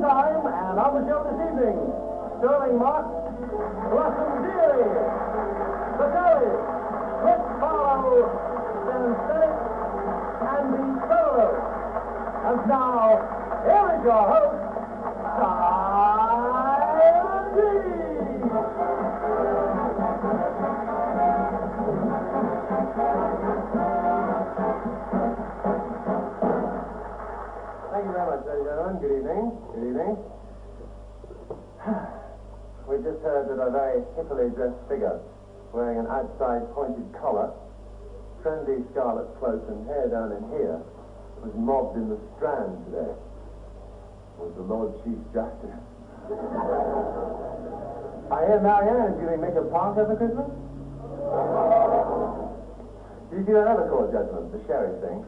time, and on the show this evening, Stirling Moss, Dearie, the Dollies, Farlowe, Stennett, and the Farlowe. And now, here is your host, Simon Dee. Thank you very much, ladies and gentlemen. Good evening. Good evening. We just heard that a very hippily dressed figure, wearing an outside pointed collar, trendy scarlet cloak, and hair down in here, was mobbed in the Strand today. It was the Lord Chief Justice. I hear Marianne is giving Mick a park over Christmas. Did you see that other court judgment, the sherry thing?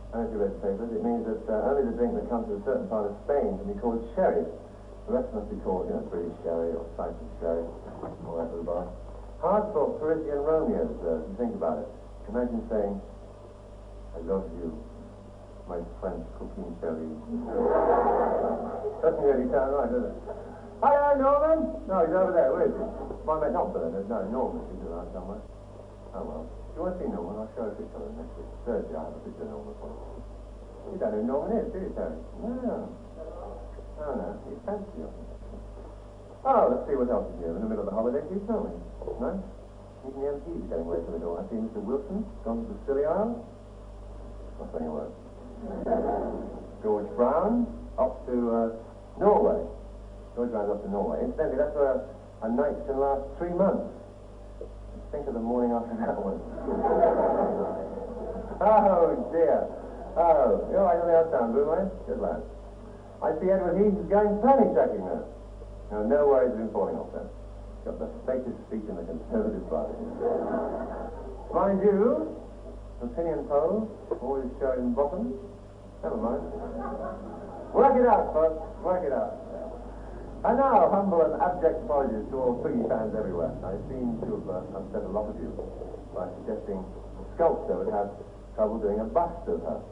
I don't know if you read the papers. It means that only the drink that comes from a certain part of Spain can be called sherry. The rest must be called, British sherry or Cyprus sherry, all that little bar. Hard for Parisian Romeos, if you think about it. Imagine saying, I love you, my French cooking sherry. Doesn't really sound right, does it? Hi, Norman. No, he's over there. Where is he? Well, I met not there. No, Norman. He's around somewhere. Oh, well. Do you want to see Norman? I'll show you a picture of him next week. Thursday, I have a picture of Norman for you. You don't know who Norman is, do you, Terry? No. Oh, no. He's fancy you. Oh, let's see what else is new. In the middle of the holiday, please tell me. No? Even the MP's getting away from it all. I see Mr. Wilson gone to the Scilly Isles. What's on your word? George Brown off to Norway. George Brown's off to Norway. Incidentally, that's where a night can last 3 months. Think of the morning after that one. Oh, dear. Oh, you're right on the outside, Blue Line? Good lad. I see Edward Heath is going pony tracking now. No worries of him falling off then. Got the latest speech in the Conservative Party. Mind you, opinion polls always showing bottom. Never mind. Work it out, folks. Work it out. And now, humble and abject apologies to all Twiggy fans everywhere. I seem to have upset a lot of you by suggesting a sculptor would have trouble doing a bust of her.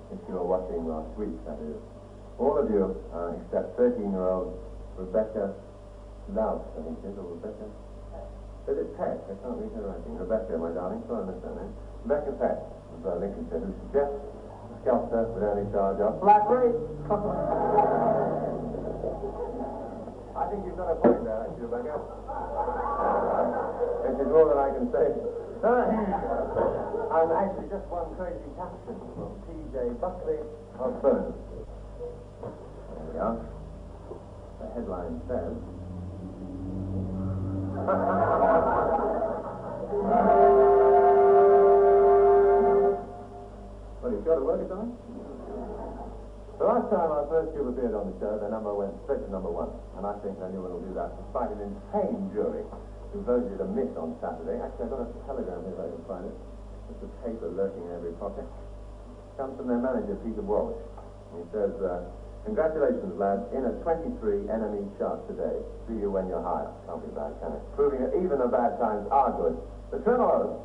If you were watching last week, that is. All of you, except 13-year-old Rebecca Love, I think it is, or Rebecca... Is it Peck? I can't read her writing. Rebecca, my darling. Sorry, I missed that name. Rebecca Peck of Lincolnshire, who suggests the sculptor would only charge a flat rate. I think you've got a point there, actually, Rebecca. This is more than I can say. And actually, just one crazy caption from P.J. Buckley of Burnham. There we are. The headline says... Well, you sure to work it, Tommy? The last time our first tube appeared on the show, the number went straight to number one. And I think the new one will do that despite an insane jury who voted it a miss on Saturday. Actually, I've got a telegram here if I can find it. Just a paper lurking in every pocket. Comes from their manager, Peter Walsh. He says, congratulations, lads. In at 23 enemy shot today. See you when you're higher. Can't be bad, can it? Proving that even the bad times are good. The Tremeloes.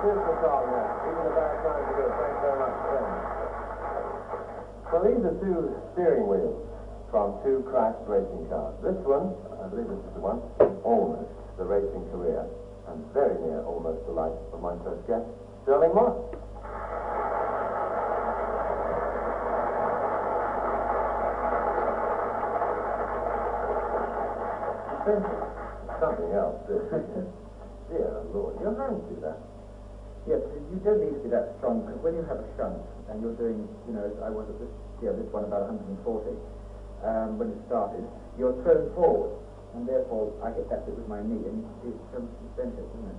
Beautiful song, yeah. Even the bad times are good. Thanks very much, Tim. Well, these are two steering wheels from two crashed racing cars. This one, I believe this is the one, almost the racing career, and very near almost the life of my first guest, Stirling Moss. Something else, dear Lord, your hands do that. Yes, you don't need to be that strong, because when you have a shunt, and you're doing, you know, as I was at this one about 140, when it started, you're thrown forward, and therefore I hit that bit with my knee, and it's bent it, isn't it?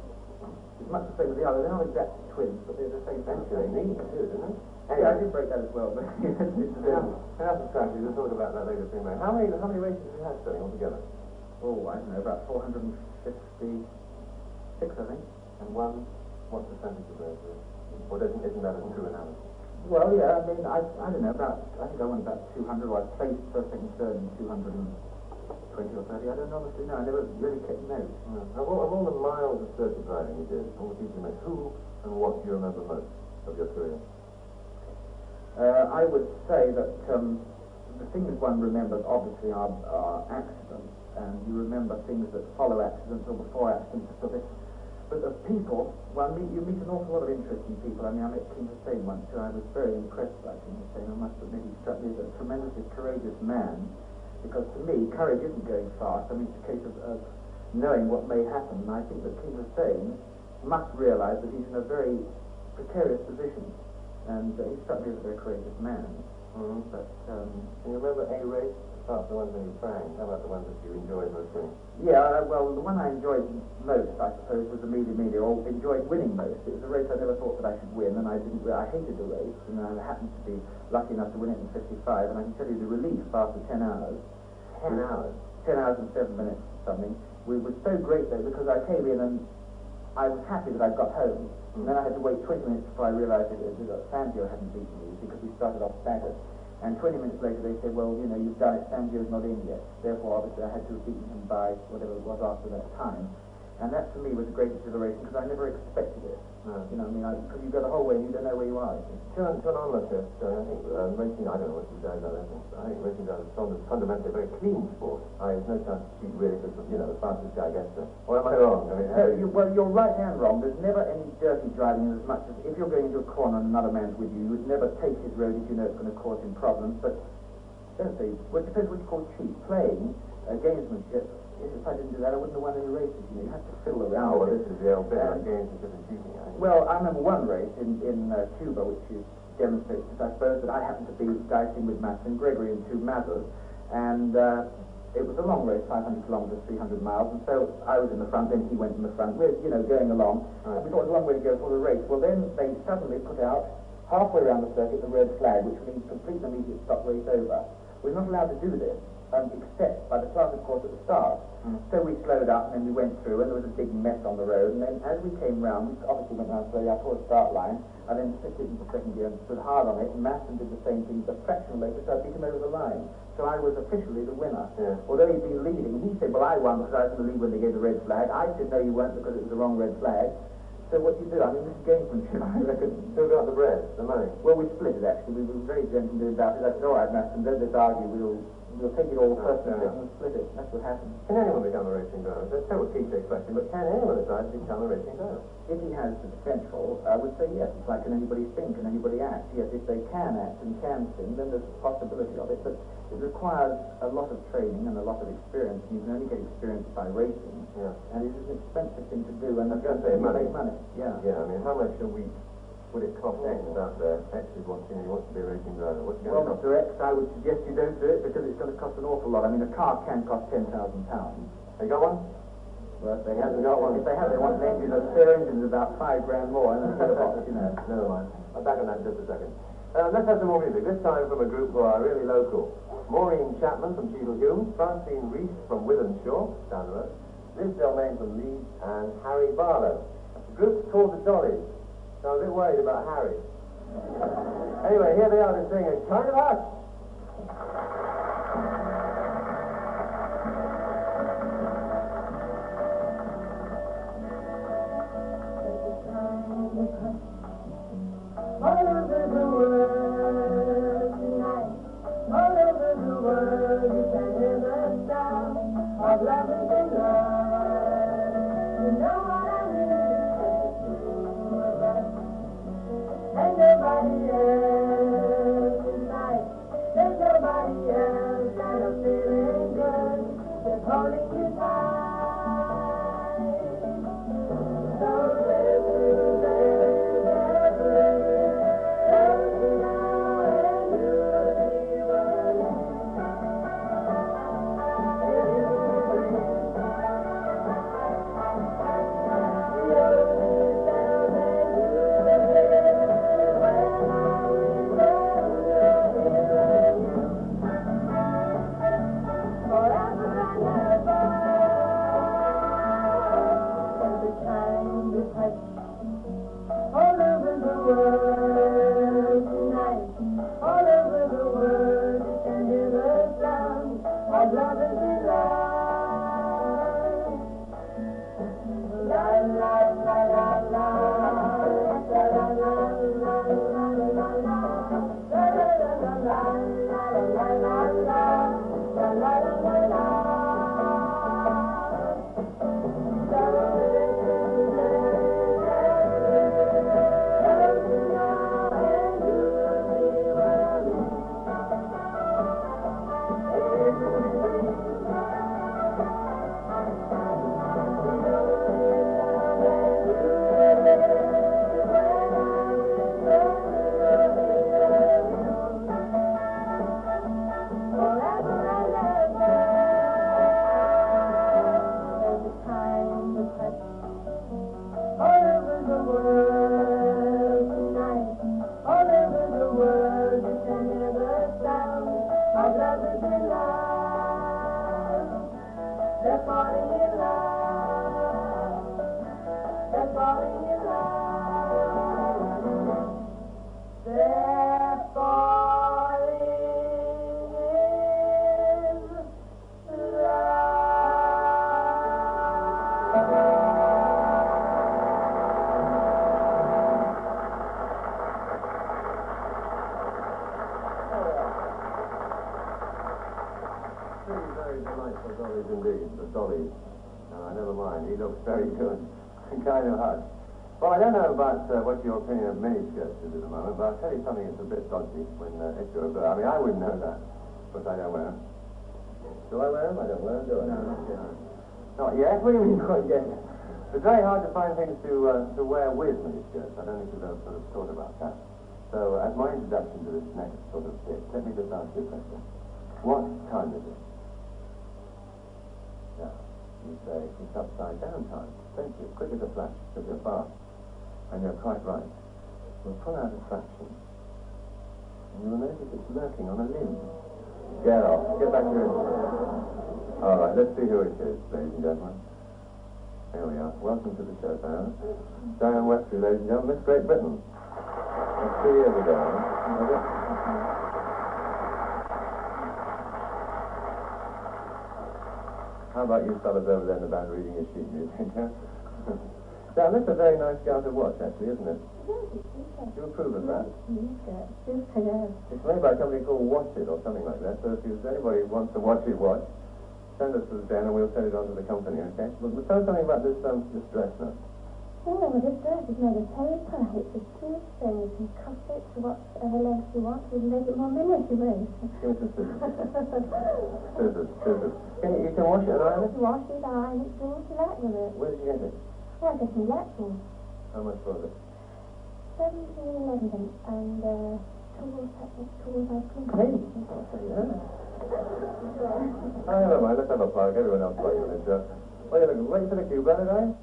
It's much the same as the other. They're not exactly twins, but they're the same Bent your knee too, didn't it? Anyway, yeah, I did break that as well, but enough of scratches. We'll talk about that later, mate. How many races have you had, Stirling, altogether? Oh, I don't know, about 456, I think. And one, what percentage of those? Or isn't that a true analysis? Well, yeah, I mean, I don't know, I think I won about 200, or I placed first, second, third in 220 or 30, I don't honestly know, I never really kept notes. Of all the miles of circuit driving you did, all the people you met, who and what do you remember most of your career? I would say that the things one remembers, obviously, are accidents, and you remember things that follow accidents or before accidents, but of people, well, you meet an awful lot of interesting people. I mean, I met King Hussein once, who I was very impressed by King Hussein. I must admit, he struck me as a tremendously courageous man, because to me, courage isn't going fast. I mean, it's a case of knowing what may happen, and I think that King Hussein must realize that he's in a very precarious position, and he struck me as a very courageous man. But can you remember a race, apart from the ones that you sang? How about the ones that you enjoyed most winning? Yeah, well, the one I enjoyed most, I suppose, was the Media, or enjoyed winning most. It was a race I never thought that I should win, and I hated the race, and I happened to be lucky enough to win it in 55, and I can tell you the relief after 10 hours. 10 hours? 10 hours and 7 minutes or something. We were so great, though, because I came in and I was happy that I got home, and then I had to wait 20 minutes before I realized that Fangio hadn't beaten me, because we started off staggered. And 20 minutes later they said, well, you know, you've done it, Fangio's not in yet. Therefore, obviously, I had to have beaten him by whatever it was after that time. And that, for me, was a great exhilaration, because I never expected it. No. You know, I mean, because you go the whole way and you don't know where you are. To an onlooker, I think racing, I don't know what you've done about that. I think racing is fundamentally a very clean sport. There's no chance to cheat really, because, you know, the fastest guy gets there. Or am I wrong? I mean, well, you're right and wrong. There's never any dirty driving, as much as if you're going into a corner and another man's with you, you would never take his road if you know it's going to cause him problems. But, don't they? Well, it depends what you call cheat. Playing, gamesmanship. If I didn't do that, I wouldn't have won any races. You know, you have to fiddle around. Oh, well, this is the old bit like gamesmanship and cheating. Well, I remember one race in Cuba, which demonstrates this, I suppose, that I happened to be dicing with Maston Gregory in two Mazdas, and it was a long race, 500 kilometers, 300 miles, and so I was in the front, then he went in the front. We're, you know, going along, and we thought it was a long way to go for the race. Well, then they suddenly put out, halfway around the circuit, the red flag, which means complete and immediate stop, race over. We're not allowed to do this, except by the class, of course, at the start. So we slowed up, and then we went through, and there was a big mess on the road, and then as we came round, we obviously went round slowly, I saw the start line, and then shifted into second gear and stood hard on it, and Maston did the same thing, but a fraction later, so I beat him over the line. So I was officially the winner. Yeah. Although he'd been leading, he said, well, I won because I was in the lead when they gave the red flag. I said, no, you weren't, because it was the wrong red flag. So what do you do? I mean, this is gamesmanship, I reckon. Who got the bread, the money? Well, we split it, actually. We were very gentleman about it. I said, all right, Maston, don't let's argue. We'll take it all first and split it. That's what happened. Can anyone become a racing driver? That's a cliche question, but can anyone decide to become a racing driver? If he has the potential, I would say yes. It's like, can anybody sing? Can anybody act? Yes, if they can act and can sing, then there's a possibility of it. But it requires a lot of training and a lot of experience. And you can only get experience by racing. Yeah. And it is an expensive thing to do, and you make money. Yeah. Yeah, I mean, how much a week would it cost X out there? X is watching, he wants to be a racing driver. What's going to cost? Mr. X, I would suggest you don't do it, because it's going to cost an awful lot. I mean, a car can cost £10,000. Have you got one? Well, if they haven't got one, if they have, they want an engine. Their engine's about $5 grand more, and that's box, you know. Never mind. I'll back on that in just a second. Let's have some more music. This time from a group who are really local. Maureen Chapman from Cheadle Hulme, Francine Rees from Wythenshawe, down the road, Liz Delmain from Leeds, and Harry Farlowe. The group's called the Dollies. So I'm a bit worried about Harry. Anyway, here they are to sing a Kind of Hush. Kind touch. All over the world tonight, all over the world, it's under the sound of lovers in love. La la la la la, la la la la la la la, la la la la la, la la la la, la la la la. Delightful Dollies indeed, the Dollies. Never mind, he looks very good. Kind of hot. Well, I don't know about what your opinion of miniskirts is at the moment, but I'll tell you something that's a bit dodgy when if you're a girl. I mean, I wouldn't know that, but I don't wear them. Do I wear them? I don't wear them, do I? No. Not yet? What do you mean not yet? It's very hard to find things to wear with miniskirts. I don't think you've ever sort of thought about that. So, as my introduction to this next sort of bit, let me just ask you a question. What time is it? Now, you say it's upside down time. Thank you. Quick as a flash, because you're fast. And you're quite right. We'll pull out a fraction. And you'll notice it's lurking on a limb. Get off. Get back to your instrument. All right, let's see who it is, ladies and gentlemen. Here we are. Welcome to the show, Diana. Diane Westry, ladies and gentlemen, Miss Great Britain. That's 3 years ago, was it? How about you fellas over there in the band reading your sheet music, huh? Now, that's a very nice gown to watch, actually, isn't it? Do you approve of that? It's made by a company called Watch It, or something like that, so if anybody wants to watch it, send us to the den and we'll send it on to the company, okay? But tell us something about this dress now. Well, this dress is made of paper. It's a two things. You cut it to whatever length you want. You can make it more mini if you wish. Give me some scissors. Scissors. You can wash it and iron it? Wash it, iron it, do what you like with it. Where did you get it? Well, I guess in Blackpool. How much was it? 17.11 and tools I clean. Hey, I'll tell you that. Oh, never mind. Let's have a plug. Everyone else plugs on it. Wait for the cue, brother, eh?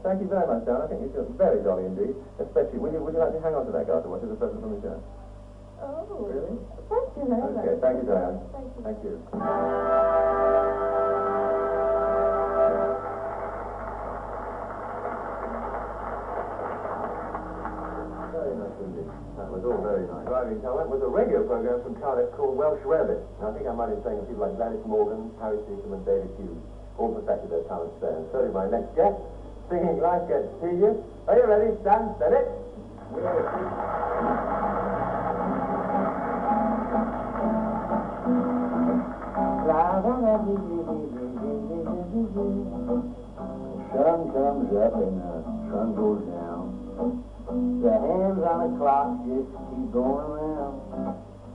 Thank you very much, Dan. I think you look very jolly indeed. Especially, would you like to hang on to that garter watch as a present from the show? Oh. Really? Thank you very much. Okay, thank you, Diane. Thank you. Very nice indeed. That was all very nice. Driving Talent was a radio program from Cardiff called Welsh Rabbit. And I think I might have been saying people like Gladys Morgan, Harry Seacombe and David Hughes all perfected their talents there. And so did my next guest. Singing Life Gets Tedious. Are you ready, Stan Stennett? Sun comes up and the sun goes down. The hands on the clock just keep going around.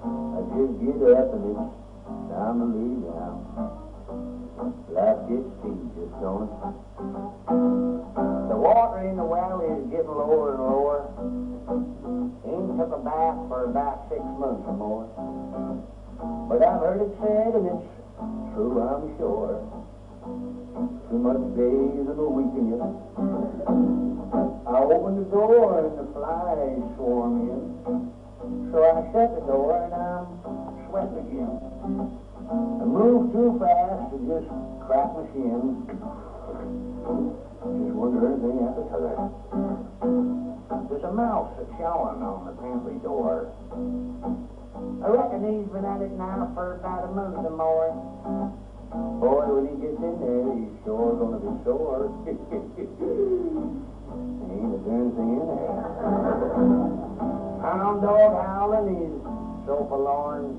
I just get up and it's time to lay down. Life gets tedious, don't it? The water in the well is getting lower and lower. Ain't took a bath for about 6 months or more. But I've heard it said, and it's true, I'm sure. Too much days will weaken you. I opened the door and the flies swarm in. So I shut the door and I'm swept again. I moved too fast to just crack my shin. Just wonder anything happened to that. There's a mouse showing on the pantry door. I reckon he's been at it now for about a month or more. Boy, when he gets in there, he's sure gonna be sore. Ain't a darn thing in there. Hound dog howling, he's so forlorn.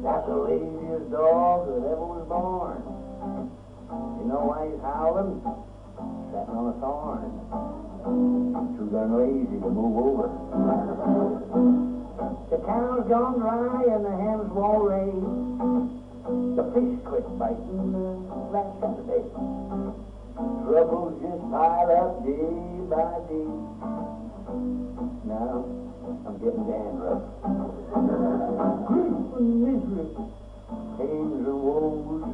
That's the laziest dog that ever was born. You know why he's howling? Sitting on a thorn. Too darn lazy to move over. The cow's gone dry and the hens won't raise. The fish quit biting last Saturday. Troubles just pile up day by day. Now, I'm getting dandruff. Grief and misery, pains and woes,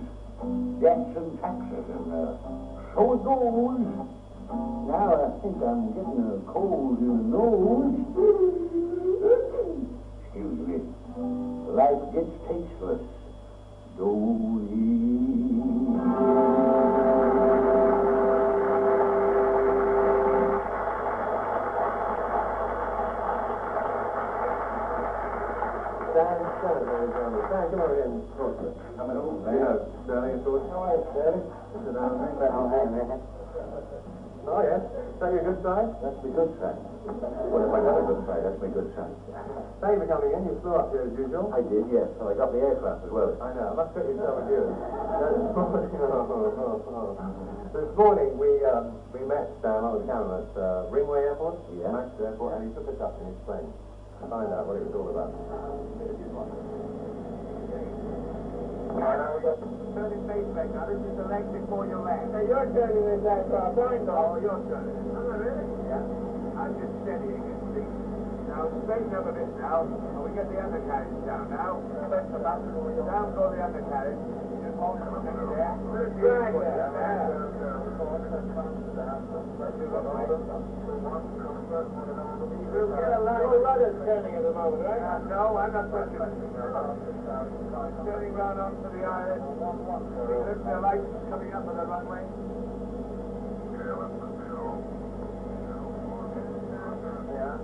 debts and taxes, and so it goes. Now I think I'm getting a cold in the nose. Excuse me. Life gets tasteless. Stan, come over here and talk to us. Coming over, You know, Stirling and George. How are you, Sterling? Sit down and drink that Oh, hey, man. Oh, yes. Is that your good side? That's my good side. Well, if I got a good side, that's my good side. Thank you for coming in. You flew up here as usual. I did, yes. So I got the aircraft as well. I know. I must put yourself with you. This morning we met Stan on the camera at Ringway Airport, Yeah. Manchester Airport, and he took us up in his plane to find out what it was all about. Turning face back now. This is the leg before you land. Hey, you're turning this aircraft, aren't you? Oh, you're turning it. Am I really? Yeah. I'm just steadying it, see? Now, straighten up a bit now, and we get the undercarriage down now. Down go the undercarriage. Just hold it a minute there. Drag that, You'll get a lot of rudders turning at the moment, right? No, I'm not touching it. Turning round onto the island. Look, the lights coming up on the runway. Yeah.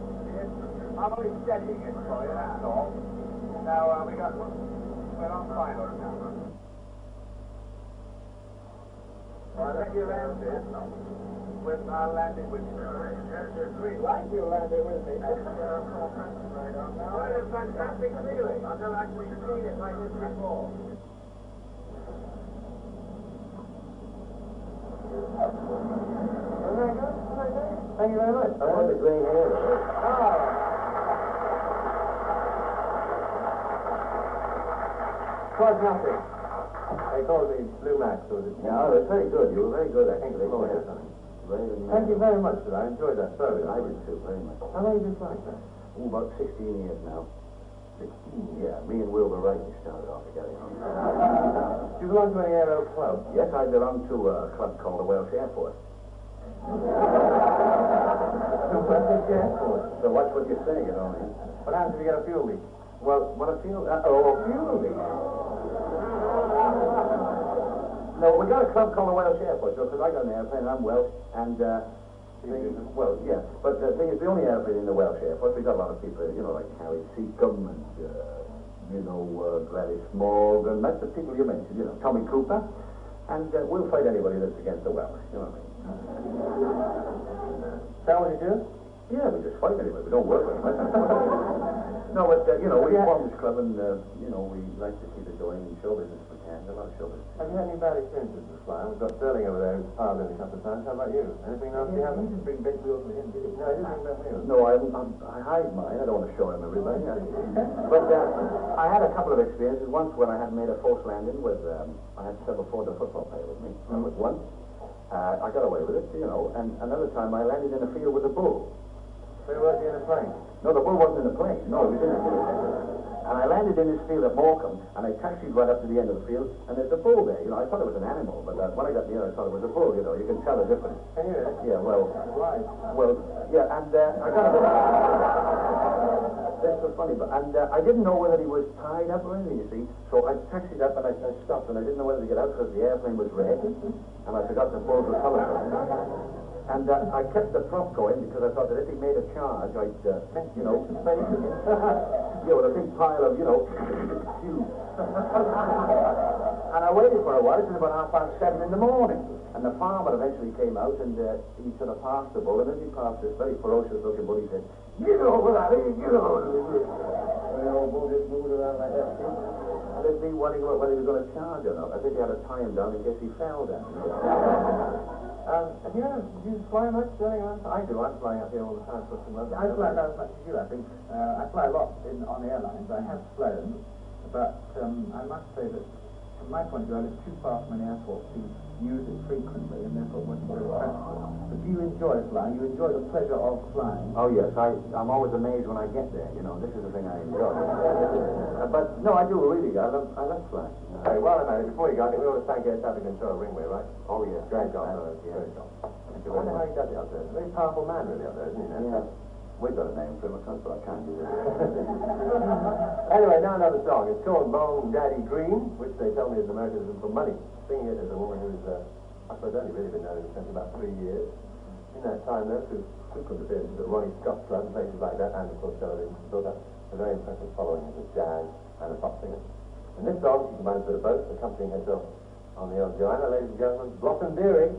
I'm only steadying it for you, that's all. Now, we're on final now. I'll let you land this. I'll land it with you. We'd like you to land it with me. What a fantastic feeling. I've never actually seen it like this before. Isn't that good? Thank you very much. I want the grey hair. Twas nothing. They called me Blue Max, or was it? No, that's very good. You were very good, actually. Explorer or something. Very Thank you very much, sir. I enjoyed that thoroughly. I did too, very much. How long have you been flying, sir? Oh, about 16 years now. 16. Yeah, me and Wilbur Wright started off together. Do you belong to any aero club? Yes, I belong to a club called the Welsh Air Force. Welsh Airport. So watch what you say, you know. What happens if you get a fuel leak? Well, what I feel... fuel leak. No, we got a club called the Welsh Air Force, because I got an airplane, and I'm Welsh, and, well, yeah, but the thing is, the only airplane in the Welsh Air Force, we got a lot of people, you know, like Harry Seacombe and, Gladys Morgan, that's the people you mentioned, you know, Tommy Cooper, and we'll fight anybody that's against the Welsh, you know what I mean? Is that what you do? Yeah, we just fight anyway, we don't work with them. No, but, we formed this club, and, we like to keep it going in show business if we can, a lot of show business. Have you had any bad experiences with flying? We've got Stirling over there who's piled in a couple of times. How about you? Anything nasty happen? You didn't bring big wheels with him, did you? No, I didn't bring that wheel. No, I hide mine. I don't want to show him everybody. But I had a couple of experiences. Once when I had made a false landing with, I had several forward football player with me. That was one. I got away with it, and another time I landed in a field with a bull. Where was he in a plane? No, the bull wasn't in the plane. No, he was in the field. And I landed in this field at Morecambe, and I taxied right up to the end of the field, and there's a bull there. I thought it was an animal, but when I got near, I thought it was a bull. You can tell the difference. Can you really? Yeah, well, Why? and I got a That's so funny, and I didn't know whether he was tied up or anything, you see. So I taxied up and I stopped, and I didn't know whether to get out because the airplane was red, and I forgot the bulls were colourful. And I kept the prop going because I thought that if he made a charge, I'd, you know, face him. Yeah, with a big pile of, you know, shoes. And I waited for a while. It was about 7:30 in the morning. And the farmer eventually came out and he sort of passed the bull. And as he passed this very ferocious-looking bull, he said, "Get over that, get over that." And the old bull just moved around like that. And there'd be wondering whether he was going to charge or not. I think he had to tie him down in case he fell down. Do you fly much, Stirling? I do. I'm flying up here all the time for some other. I fly about as much as you, I think. I fly a lot on airlines. I have flown, but I must say that from my point of view, I live too far from an airport to use it frequently, and therefore much more stressful. But do you enjoy flying? You enjoy the pleasure of flying? Oh, yes. I'm always amazed when I get there. You know, this is the thing I enjoy. But, no, I do really. I love flying. Hey, well, man, before you go, I think we ought to thank Air Traffic Control Ringway, right? Oh, yes. Great job. Great job. I wonder how he does it up there. He's a very powerful man, really, up there, isn't he? Yeah. We've got a name for him, but I can't do it. Anyway, now another song. It's called Long Daddy Green, which they tell me is an Americanism for money. Singing it as a woman who's, I suppose, only really been known since about 3 years. In that time, though, through frequent appearances at Ronnie Scott's Club and places like that, and of course television, she built up a very impressive following as a jazz and a pop singer. In this song, she combines a bit of both, accompanying herself on the old Joanna, ladies and gentlemen, Blossom Dearie.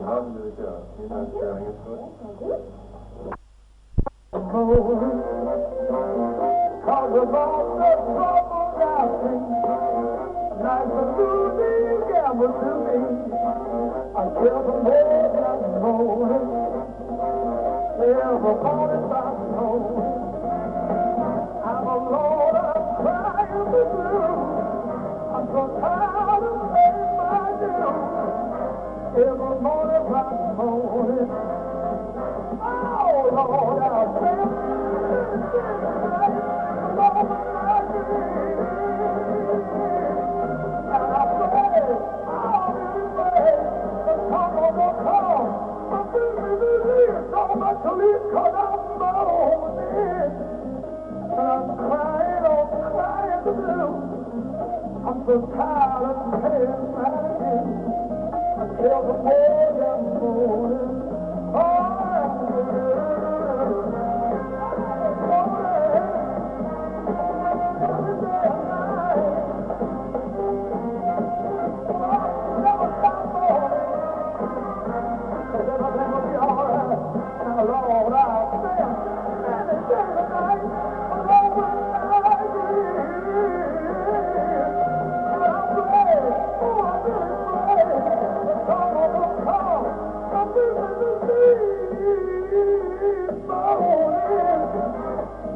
Welcome to the show. You know Stirling, of course. Cause of all the trouble I've seen, nice and losing gamble to me. I tell them more than morning, every morning by morning. I'm alone, I'm crying the blues. I'm so tired of paying my dues. Every morning by morning. Oh Lord, I'll tell you. And I pray, I really pray, the time will come, got to leave 'cause I'm moaning. And I'm crying, oh, crying the blues. I'm so tired of paying my dues. I tell the boys I'm moaning. Oh, I'm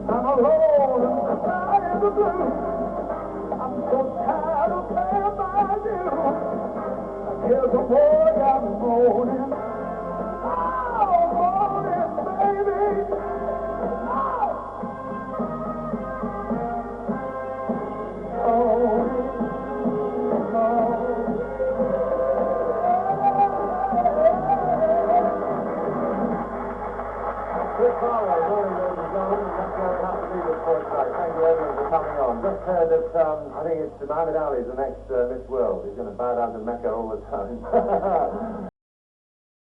I'm alone and crying the blues. I'm so tired of paying my dues. I tell the boy I'm moaning. Oh, moaning, baby. Chris Farlowe, morning, ladies and gentlemen. That's where we have to leave it for tonight. Thank you, everyone, for coming on. Just heard that, I think it's Muhammad Ali is the next Miss World. He's going to bow down to Mecca all the time.